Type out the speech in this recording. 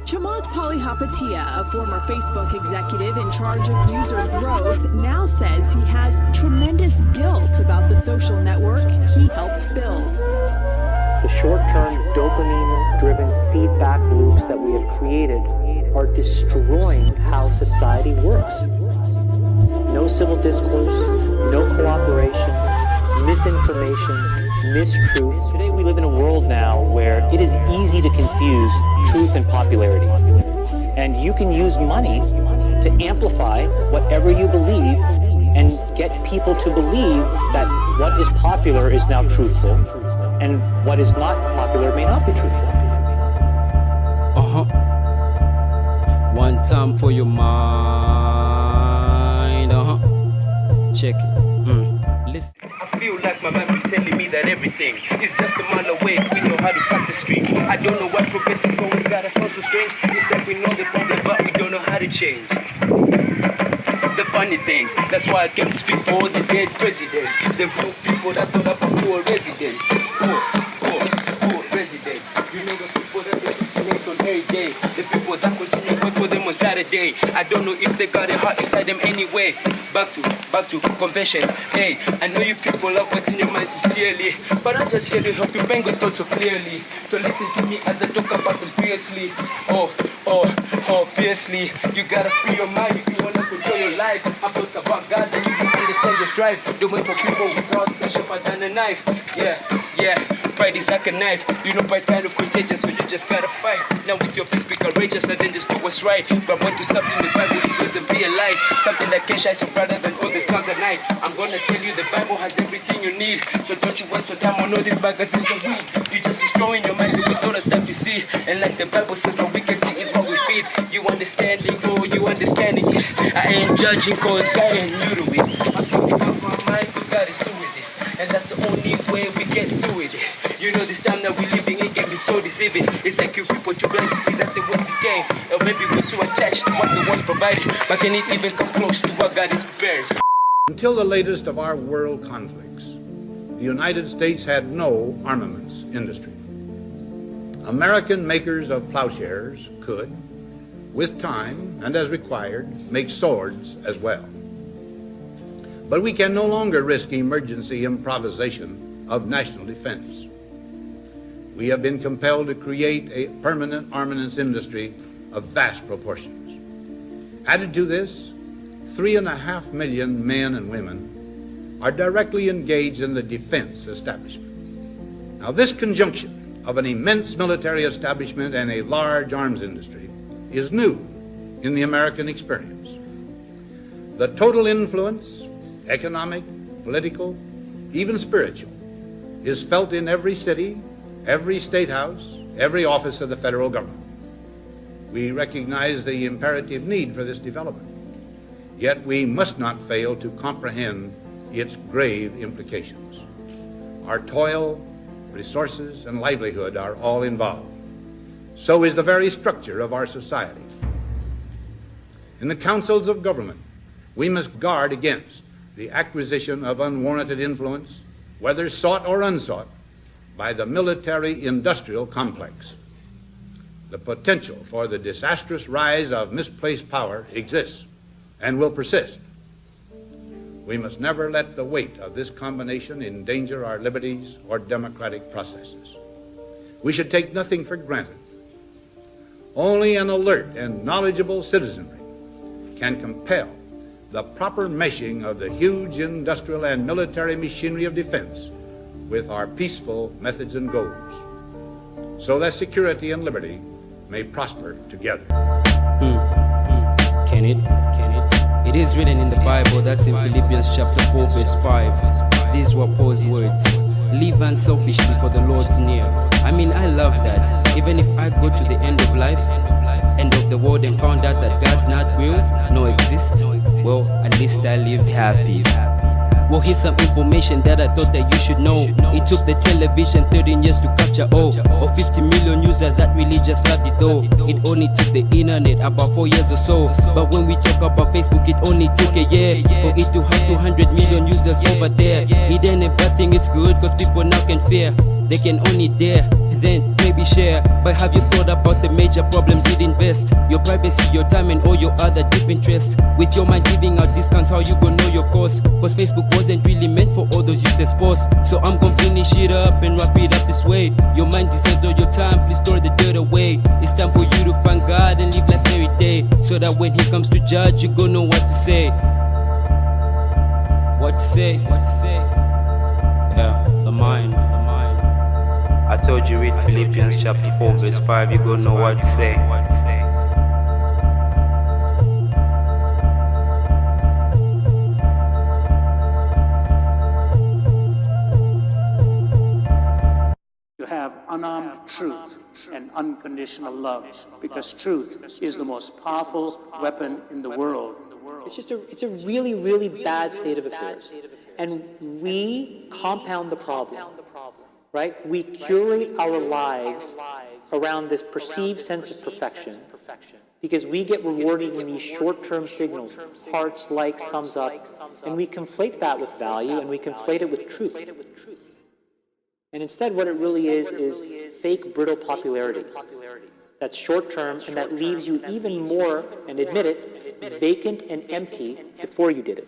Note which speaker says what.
Speaker 1: Chamath Palihapitiya, a former Facebook executive in charge of user growth, now says he has tremendous guilt about the social network he helped build.
Speaker 2: The short-term dopamine-driven feedback loops that we have created are destroying how society works. No civil discourse, no cooperation, misinformation, mistruth. Today we live in a world now where it is easy to confuse truth and popularity. And you can use money to amplify whatever you believe and get people to believe that what is popular is now truthful and what is not popular may not be truthful.
Speaker 3: One time for your mind. Check it. Listen.
Speaker 4: I feel like my man be telling me that everything is just a mile away if we know how to cut the street. I don't know why progressive always gotta sound so strange. It's like we know the problem but we don't know how to change the funny things. That's why I can speak for all the dead presidents, the real people that thought about poor residents. Poor residents. You know those people that they discriminate on every day, the people that continue work for them on Saturday. I don't know if they got a heart inside them anyway. Back to confessions. Hey, I know you people love what's in your mind sincerely, but I'm just here to help you bang your thoughts so clearly. So listen to me as I talk about them fiercely. Oh, fiercely. You gotta free your mind if you wanna control your life. I'm thoughts about God that you can understand your strife. Don't wait for people without it's sharper than a knife. Yeah. Pride is like a knife. You know pride's kind of contagious, so you just gotta fight. Now with your face be courageous and then just do what's right. But point to something the Bible is words and be a light. Something that can shine so brighter than all the stars at night. I'm gonna tell you the Bible has everything you need. So don't you waste your time on all these magazines and weed. You just destroying your mind with all the stuff you see. And like the Bible says, what we can see is what we feed. You understanding, you understanding it. I ain't judging cause I ain't new to it. I'm talking about my mind cause God is through with it. And that's the only way we get through it. You know this time that we're living it can be so deceiving. It's like you people too blind to see that they was the game. Or maybe we're too attached to what the ones provided. But can it even come close to what God is prepared?
Speaker 5: Until the latest of our world conflicts, the United States had no armaments industry. American makers of plowshares could, with time and as required, make swords as well. But we can no longer risk emergency improvisation of national defense. We have been compelled to create a permanent armaments industry of vast proportions. Added to this, 3.5 million men and women are directly engaged in the defense establishment. Now, this conjunction of an immense military establishment and a large arms industry is new in the American experience. The total influence, economic, political, even spiritual, is felt in every city, every state house, every office of the federal government. We recognize the imperative need for this development, yet we must not fail to comprehend its grave implications. Our toil, resources, and livelihood are all involved. So is the very structure of our society. In the councils of government, we must guard against the acquisition of unwarranted influence, whether sought or unsought, by the military-industrial complex. The potential for the disastrous rise of misplaced power exists and will persist. We must never let the weight of this combination endanger our liberties or democratic processes. We should take nothing for granted. Only an alert and knowledgeable citizenry can compel the proper meshing of the huge industrial and military machinery of defense with our peaceful methods and goals, so that security and liberty may prosper together.
Speaker 3: Can it? It is written in the Bible, that's in Philippians chapter 4 verse 5. These were Paul's words. Live unselfishly for the Lord's near. I mean, I love that. Even if I go to the end of life, end of the world, and found out that God's not real, no exists, well, at least I lived happy. Well, here's some information that I thought that you should know. It took the television 13 years to capture all or 50 million users that really just loved it though. It only took the internet about 4 years or so. But when we talk about Facebook, it only took a year for it to have 200 million users over there. It ain't a bad thing, it's good, cause people now can fear. They can only dare. Then maybe maybe share. But have you thought about the major problems you'd invest? Your privacy, your time, and all your other deep interests. With your mind giving out discounts, how you gonna know your cost? Cause Facebook wasn't really meant for all those useless posts. So I'm gonna finish it up and wrap it up this way. Your mind deserves all your time, please throw the dirt away. It's time for you to find God and live life every day, so that when He comes to judge, you gonna know what to say. What to say? What to say? Yeah, the mind.
Speaker 4: I told you read Philippians chapter 4 verse 5, you gonna know what to say.
Speaker 6: You have unarmed truth and unconditional love, because truth is the most powerful weapon in the world.
Speaker 2: It's a really, really bad state of affairs. And we compound the problem, right? We curate our lives around this perceived sense of perfection because we get rewarded in these short-term signals, hearts, likes, thumbs up, and we conflate that with value and we conflate it with truth. And instead what it really is fake, brittle popularity. That's short-term and that leaves you even more, and admit it, vacant and empty before you did it.